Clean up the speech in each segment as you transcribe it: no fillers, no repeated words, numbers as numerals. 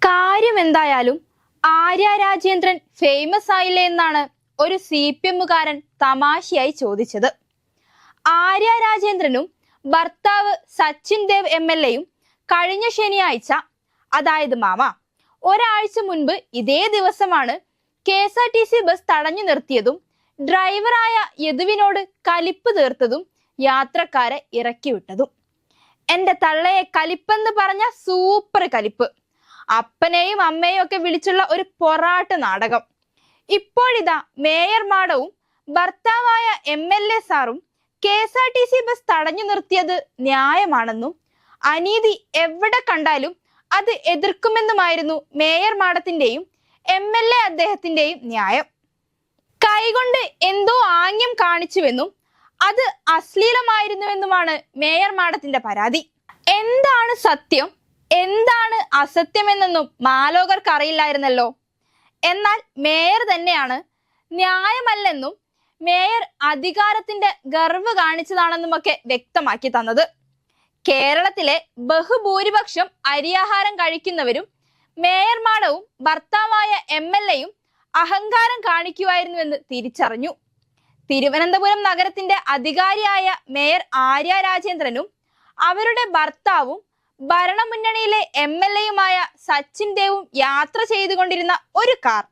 കാര്യം എന്തായാലും ആര്യ രാജേന്ദ്രൻ ഫേമസ് ആയില്ലേ എന്നാണ് ഒരു CPM-കാരൻ തമാശയായി ചോദിച്ചത്. ആര്യ രാജേന്ദ്രനും ഭർത്താവ് സച്ചിൻ ദേവ് MLA-യും കഴിഞ്ഞ ശനിയാഴ്ച, അതായത് ഒരാഴ്ച മുൻപ് ഇതേ ദിവസമാണ് KSRTC ബസ് തടഞ്ഞു നിർത്തിയതും ഡ്രൈവറായ യദുവിനോട് കലിപ്പ് തീർത്തതും യാത്രക്കാരെ ഇറക്കിവിട്ടതും. എന്റെ തള്ളയെ കലിപ്പെന്ന് പറഞ്ഞ സൂപ്പർ കലിപ്പ്, അപ്പനെയും അമ്മയും ഒക്കെ വിളിച്ചുള്ള ഒരു പൊറാട്ട് നാടകം. ഇപ്പോഴിതാ മേയർ മാഡവും ഭർത്താവായ MLA സാറും KSRTC ബസ് തടഞ്ഞു നിർത്തിയത് ന്യായമാണെന്നും അനീതി എവിടെ കണ്ടാലും അത് എതിർക്കുമെന്നുമായിരുന്നു മേയർ മാഡത്തിന്റെയും MLA അദ്ദേഹത്തിന്റെയും ന്യായം. കൈകൊണ്ട് എന്തോ ആംഗ്യം കാണിച്ചുവെന്നും അത് അശ്ലീലമായിരുന്നുവെന്നുമാണ് മേയർ മാഡത്തിന്റെ പരാതി. എന്താണ് സത്യം, എന്താണ് അസത്യമെന്നൊന്നും മാലോകർക്ക് അറിയില്ലായിരുന്നല്ലോ. എന്നാൽ മേയർ തന്നെയാണ് ന്യായമല്ലെന്നും മേയർ അധികാരത്തിന്റെ ഗർവ് കാണിച്ചതാണെന്നുമൊക്കെ വ്യക്തമാക്കി തന്നത്. കേരളത്തിലെ ബഹുഭൂരിപക്ഷം അരിയാഹാരം കഴിക്കുന്നവരും മേയർ മാഡവും ഭർത്താവായ MLA-യും അഹങ്കാരം കാണിക്കുമായിരുന്നുവെന്ന് തിരിച്ചറിഞ്ഞു. തിരുവനന്തപുരം നഗരത്തിന്റെ അധികാരിയായ മേയർ ആര്യ രാജേന്ദ്രനും അവരുടെ ഭർത്താവും ഭരണമുന്നണിയിലെ MLA-യുമായ സച്ചിൻ ദേവും യാത്ര ചെയ്തുകൊണ്ടിരുന്ന ഒരു കാർ,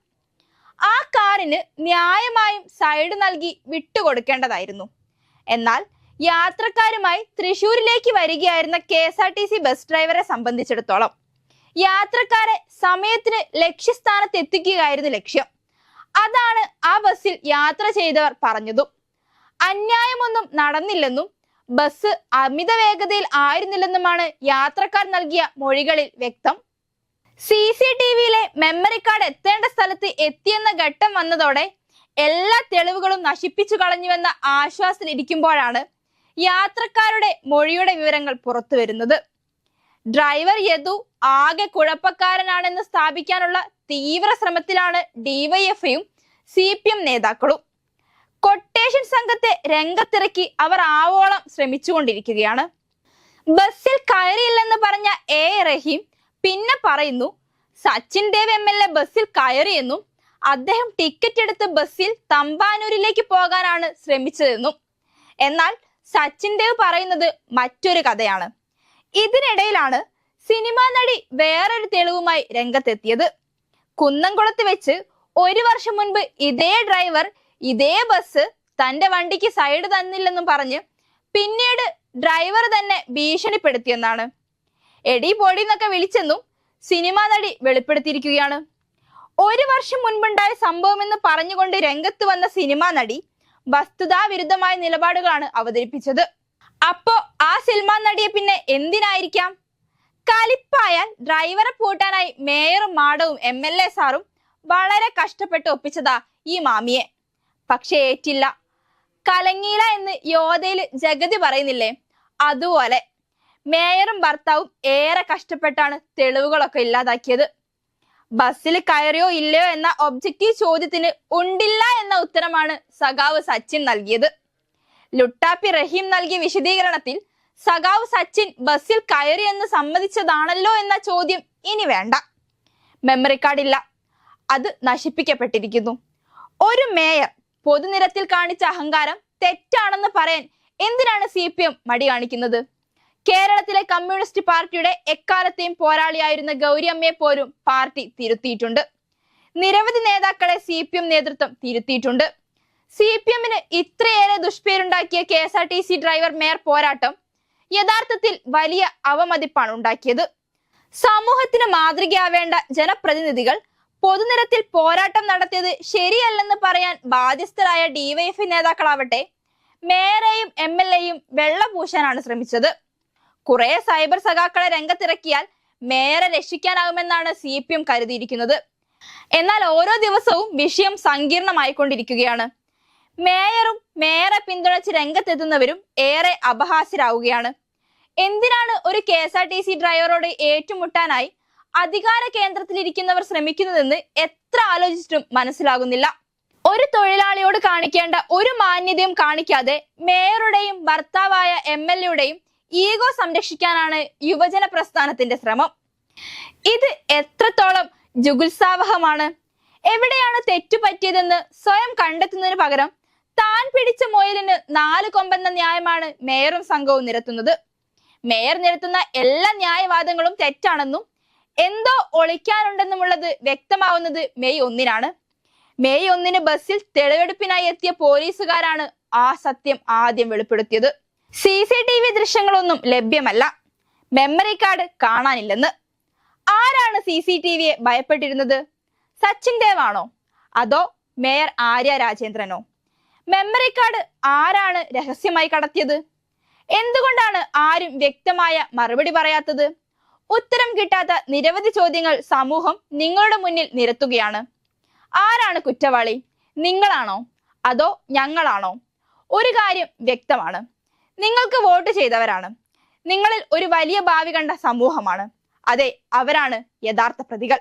ആ കാറിന് ന്യായമായും സൈഡ് നൽകി വിട്ടുകൊടുക്കേണ്ടതായിരുന്നു. എന്നാൽ യാത്രക്കാരുമായി തൃശൂരിലേക്ക് വരികയായിരുന്ന KSRTC ബസ് ഡ്രൈവറെ സംബന്ധിച്ചിടത്തോളം യാത്രക്കാരെ സമയത്തിന് ലക്ഷ്യസ്ഥാനത്ത് എത്തിക്കുകയായിരുന്നു ലക്ഷ്യം. അതാണ് ആ ബസ്സിൽ യാത്ര ചെയ്തവർ പറഞ്ഞതും. അന്യായമൊന്നും നടന്നില്ലെന്നും ബസ് അമിത വേഗതയിൽ ആയിരുന്നില്ലെന്നുമാണ് യാത്രക്കാർ നൽകിയ മൊഴികളിൽ വ്യക്തം. CCTV-യിലെ മെമ്മറി കാർഡ് എത്തേണ്ട സ്ഥലത്ത് എത്തിയെന്ന ഘട്ടം വന്നതോടെ എല്ലാ തെളിവുകളും നശിപ്പിച്ചു കളഞ്ഞുവെന്ന ആശ്വാസത്തിലിരിക്കുമ്പോഴാണ് യാത്രക്കാരുടെ മൊഴിയുടെ വിവരങ്ങൾ പുറത്തു വരുന്നത്. ഡ്രൈവർ യദു ആകെ കുഴപ്പക്കാരനാണെന്ന് സ്ഥാപിക്കാനുള്ള തീവ്ര ശ്രമത്തിലാണ് DYFI-യും CPM നേതാക്കളും. കൊട്ടേഷൻ സംഘത്തെ രംഗത്തിറക്കി അവർ ആവോളം ശ്രമിച്ചുകൊണ്ടിരിക്കുകയാണ്. ബസ്സിൽ കയറിയില്ലെന്ന് പറഞ്ഞ A റഹീം പിന്നെ പറയുന്നു സച്ചിൻ ദേവ് MLA ബസ്സിൽ കയറിയെന്നും അദ്ദേഹം ടിക്കറ്റ് എടുത്ത് ബസ്സിൽ തമ്പാനൂരിലേക്ക് പോകാനാണ് ശ്രമിച്ചതെന്നും. എന്നാൽ സച്ചിൻ ദേവ് പറയുന്നത് മറ്റൊരു കഥയാണ്. ഇതിനിടയിലാണ് സിനിമാ നടി വേറൊരു തെളിവുമായി രംഗത്തെത്തിയത്. കുന്നംകുളത്ത് വെച്ച് ഒരു വർഷം മുൻപ് ഇതേ ഡ്രൈവർ ഇതേ ബസ് തന്റെ വണ്ടിക്ക് സൈഡ് തന്നില്ലെന്നും പറഞ്ഞ് പിന്നീട് ഡ്രൈവർ തന്നെ ഭീഷണിപ്പെടുത്തിയെന്നാണ്. എടി പൊടി എന്നൊക്കെ വിളിച്ചെന്നും സിനിമാ നടി വെളിപ്പെടുത്തിയിരിക്കുകയാണ്. ഒരു വർഷം മുൻപുണ്ടായ സംഭവമെന്ന് പറഞ്ഞുകൊണ്ട് രംഗത്ത് വന്ന സിനിമാ നടി വസ്തുതാ വിരുദ്ധമായ നിലപാടുകളാണ് അവതരിപ്പിച്ചത്. അപ്പോ ആ സിനിമാ നടിയെ പിന്നെ എന്തിനായിരിക്കാം? കലിപ്പായാൽ ഡ്രൈവറെ പൂട്ടാനായി മേയറും മാഡവും MLA സാറും വളരെ കഷ്ടപ്പെട്ട് ഒപ്പിച്ചതാ ഈ മാമിയെ. പക്ഷെ ഏറ്റില്ല. കലങ്ങീല എന്ന് യോധയില് ജഗതി പറയുന്നില്ലേ, അതുപോലെ മേയറും ഭർത്താവും ഏറെ കഷ്ടപ്പെട്ടാണ് തെളിവുകളൊക്കെ ഇല്ലാതാക്കിയത്. ബസ്സിൽ കയറിയോ ഇല്ലയോ എന്ന ഒബ്ജക്റ്റീവ് ചോദ്യത്തിന് ഉണ്ടില്ല എന്ന ഉത്തരമാണ് സഖാവ് സച്ചിൻ നൽകിയത്. ലുട്ടാപ്പി റഹീം നൽകിയ വിശദീകരണത്തിൽ സഖാവ് സച്ചിൻ ബസ്സിൽ കയറിയെന്ന് സമ്മതിച്ചതാണല്ലോ എന്ന ചോദ്യം ഇനി വേണ്ട. മെമ്മറി കാർഡ് ഇല്ല, അത് നശിപ്പിക്കപ്പെട്ടിരിക്കുന്നു. ഒരു മേയർ പൊതുനിരത്തിൽ കാണിച്ച അഹങ്കാരം തെറ്റാണെന്ന് പറയാൻ എന്തിനാണ് CPM മടി കാണിക്കുന്നത്? കേരളത്തിലെ കമ്മ്യൂണിസ്റ്റ് പാർട്ടിയുടെ എക്കാലത്തെയും പോരാളിയായിരുന്ന ഗൗരിയമ്മയെ പോലും പാർട്ടി തിരുത്തിയിട്ടുണ്ട്. നിരവധി നേതാക്കളെ CPM നേതൃത്വം തിരുത്തിയിട്ടുണ്ട്. CPM-ന് ഇത്രയേറെ ദുഷ്പേരുണ്ടാക്കിയ KSRTC ഡ്രൈവർ മേയർ പോരാട്ടം യഥാർത്ഥത്തിൽ വലിയ അവമതിപ്പാണ് ഉണ്ടാക്കിയത്. സമൂഹത്തിന് മാതൃകയാവേണ്ട ജനപ്രതിനിധികൾ പൊതുനിരത്തിൽ പോരാട്ടം നടത്തിയത് ശരിയല്ലെന്ന് പറയാൻ ബാധ്യസ്ഥരായ DYFI നേതാക്കളാവട്ടെ മേയറെയും MLA-യും വെള്ളപൂശാനാണ് ശ്രമിച്ചത്. കുറെ സൈബർ സഖാക്കളെ രംഗത്തിറക്കിയാൽ മേയറെ രക്ഷിക്കാനാകുമെന്നാണ് CPM കരുതിയിരിക്കുന്നത്. എന്നാൽ ഓരോ ദിവസവും വിഷയം സങ്കീർണമായിക്കൊണ്ടിരിക്കുകയാണ്. മേയറും മേയറെ പിന്തുണച്ച് രംഗത്തെത്തുന്നവരും ഏറെ അപഹാസ്യരാവുകയാണ്. എന്തിനാണ് ഒരു KSRTC ഡ്രൈവറോട് ഏറ്റുമുട്ടാനായി അധികാര കേന്ദ്രത്തിലിരിക്കുന്നവർ ശ്രമിക്കുന്നതെന്ന് എത്ര ആലോചിച്ചിട്ടും മനസ്സിലാകുന്നില്ല. ഒരു തൊഴിലാളിയോട് കാണിക്കേണ്ട ഒരു മാന്യതയും കാണിക്കാതെ മേയറുടെയും ഭർത്താവായ MLA-യുടെയും ഈഗോ സംരക്ഷിക്കാനാണ് യുവജന പ്രസ്ഥാനത്തിന്റെ ശ്രമം. ഇത് എത്രത്തോളം ജുഗുത്സാവഹമാണ്. എവിടെയാണ് തെറ്റുപറ്റിയതെന്ന് സ്വയം കണ്ടെത്തുന്നതിന് പകരം താൻ പിടിച്ച മുയലിന് 4 കൊമ്പെന്ന ന്യായമാണ് മേയറും സംഘവും നിരത്തുന്നത്. മേയർ നിരത്തുന്ന എല്ലാ ന്യായവാദങ്ങളും തെറ്റാണെന്നും എന്തോ ഒളിക്കാനുണ്ടെന്നുമുള്ളത് വ്യക്തമാവുന്നത് മെയ് 1-നാണ്. മെയ് 1 ബസ്സിൽ തെളിവെടുപ്പിനായി എത്തിയ പോലീസുകാരാണ് ആ സത്യം ആദ്യം വെളിപ്പെടുത്തിയത്. CCTV ദൃശ്യങ്ങളൊന്നും ലഭ്യമല്ല, മെമ്മറി കാർഡ് കാണാനില്ലെന്ന്. ആരാണ് CCTVയെ ഭയപ്പെട്ടിരുന്നത്? സച്ചിൻ ദേവ് ആണോ, അതോ മേയർ ആര്യ രാജേന്ദ്രനോ? മെമ്മറി കാർഡ് ആരാണ് രഹസ്യമായി കടത്തിയത്? എന്തുകൊണ്ടാണ് ആരും വ്യക്തമായ മറുപടി പറയാത്തത്? ഉത്തരം കിട്ടാത്ത നിരവധി ചോദ്യങ്ങൾ സമൂഹം നിങ്ങളുടെ മുന്നിൽ നിരത്തുകയാണ്. ആരാണ് കുറ്റവാളി? നിങ്ങളാണോ അതോ ഞങ്ങളാണോ? ഒരു കാര്യം വ്യക്തമാണ്, നിങ്ങൾക്ക് വോട്ട് ചെയ്തവരാണ്. നിങ്ങളിൽ ഒരു വലിയ ഭാവി കണ്ട സമൂഹമാണ്. അതെ, അവരാണ് യഥാർത്ഥ പ്രതികൾ.